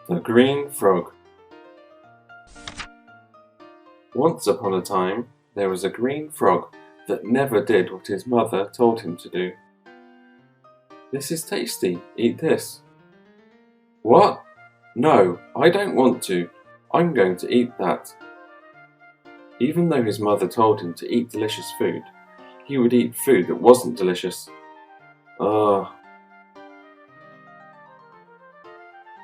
The Green Frog. Once upon a time, there was a green frog that never did what his mother told him to do. "This is tasty, eat this." "What? No, I don't want to. I'm going to eat that." Even though his mother told him to eat delicious food, he would eat food that wasn't delicious.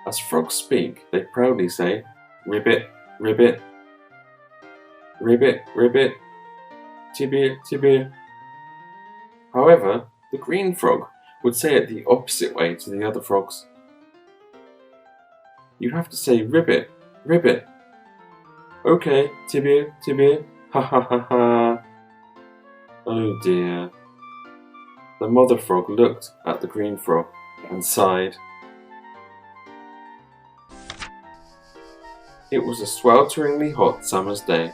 As frogs speak, they proudly say, "Ribbit, ribbit, ribbit, ribbit, tibia, tibia." However, the green frog would say it the opposite way to the other frogs. "You have to say ribbit, ribbit." "Okay, tibia, tibia, ha ha ha ha." Oh dear. The mother frog looked at the green frog and sighed. It was a swelteringly hot summer's day.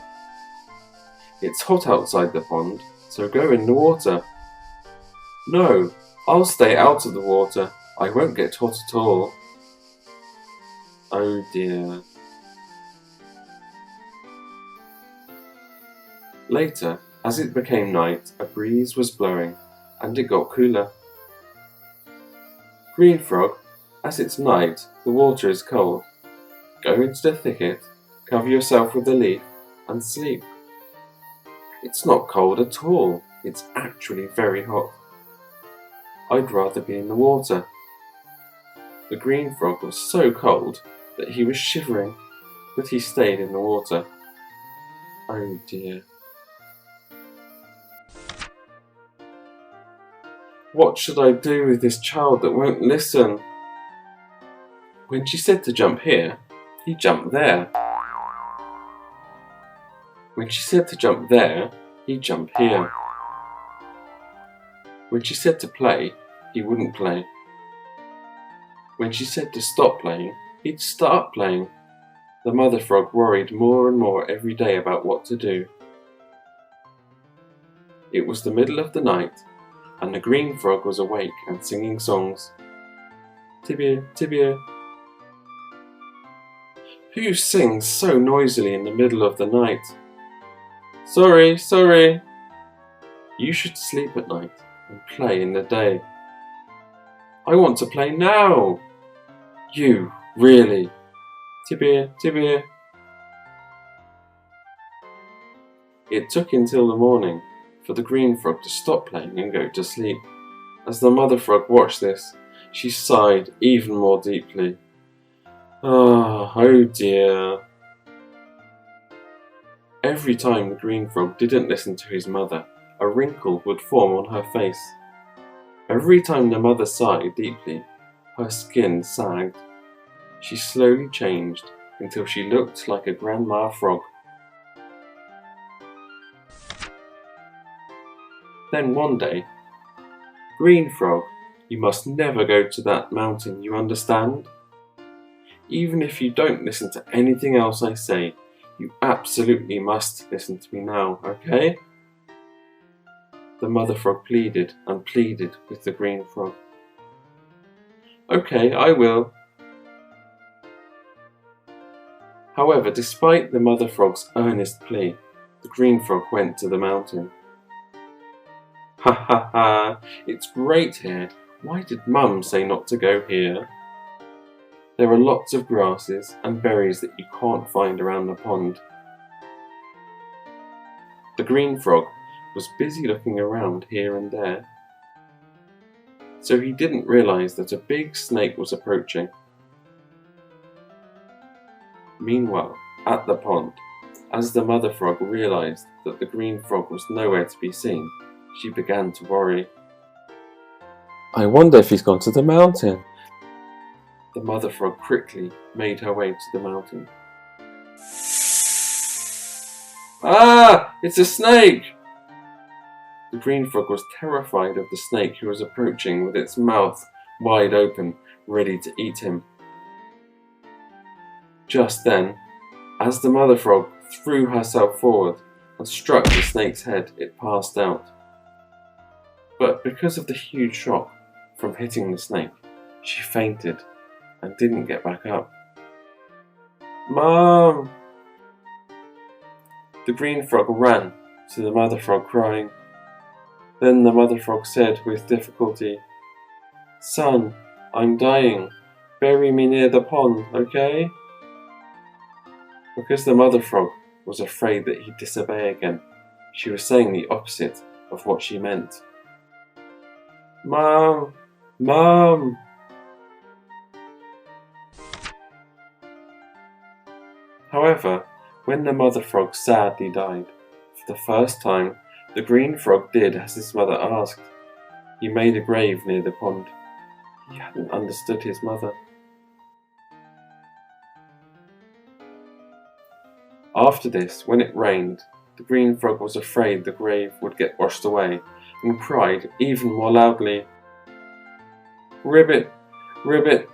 "It's hot outside the pond, so go in the water." "No, I'll stay out of the water. I won't get hot at all." Oh dear. Later, as it became night, a breeze was blowing, and it got cooler. "Green frog, as it's night, the water is cold. Go into the thicket, cover yourself with a leaf, and sleep." "It's not cold at all. It's actually very hot. I'd rather be in the water." The green frog was so cold that he was shivering, but he stayed in the water. Oh dear. What should I do with this child that won't listen? When she said to jump here, he jumped there. When she said to jump there, he jumped here. When she said to play, he wouldn't play. When she said to stop playing, he'd start playing. The mother frog worried more and more every day about what to do. It was the middle of the night, and the green frog was awake and singing songs. "Tibia, tibia." Who sings so noisily in the middle of the night? "Sorry, sorry." You should sleep at night and play in the day. "I want to play now." You, really? Tibia, tibia. It took until the morning for the green frog to stop playing and go to sleep. As the mother frog watched this, she sighed even more deeply. Oh dear. Every time the green frog didn't listen to his mother, a wrinkle would form on her face. Every time the mother sighed deeply, her skin sagged. She slowly changed until she looked like a grandma frog. Then one day, "Green frog, you must never go to that mountain, you understand? Even if you don't listen to anything else I say, you absolutely must listen to me now, okay?" The mother frog pleaded and pleaded with the green frog. "Okay, I will." However, despite the mother frog's earnest plea, the green frog went to the mountain. "Ha ha ha, it's great here. Why did Mum say not to go here? There are lots of grasses and berries that you can't find around the pond." The green frog was busy looking around here and there, so he didn't realize that a big snake was approaching. Meanwhile, at the pond, as the mother frog realized that the green frog was nowhere to be seen, she began to worry. "I wonder if he's gone to the mountain." The mother frog quickly made her way to the mountain. "Ah! It's a snake!" The green frog was terrified of the snake who was approaching with its mouth wide open, ready to eat him. Just then, as the mother frog threw herself forward and struck the snake's head, it passed out. But because of the huge shock from hitting the snake, she fainted and didn't get back up. Mom! The green frog ran to the mother frog crying. Then the mother frog said with difficulty, Son, I'm dying. Bury me near the pond, okay? Because the mother frog was afraid that he'd disobey again, she was saying the opposite of what she meant. Mom! Mom! However, when the mother frog sadly died, for the first time, the green frog did as his mother asked. He made a grave near the pond. He hadn't understood his mother. After this, when it rained, the green frog was afraid the grave would get washed away and cried even more loudly, Ribbit, Ribbit,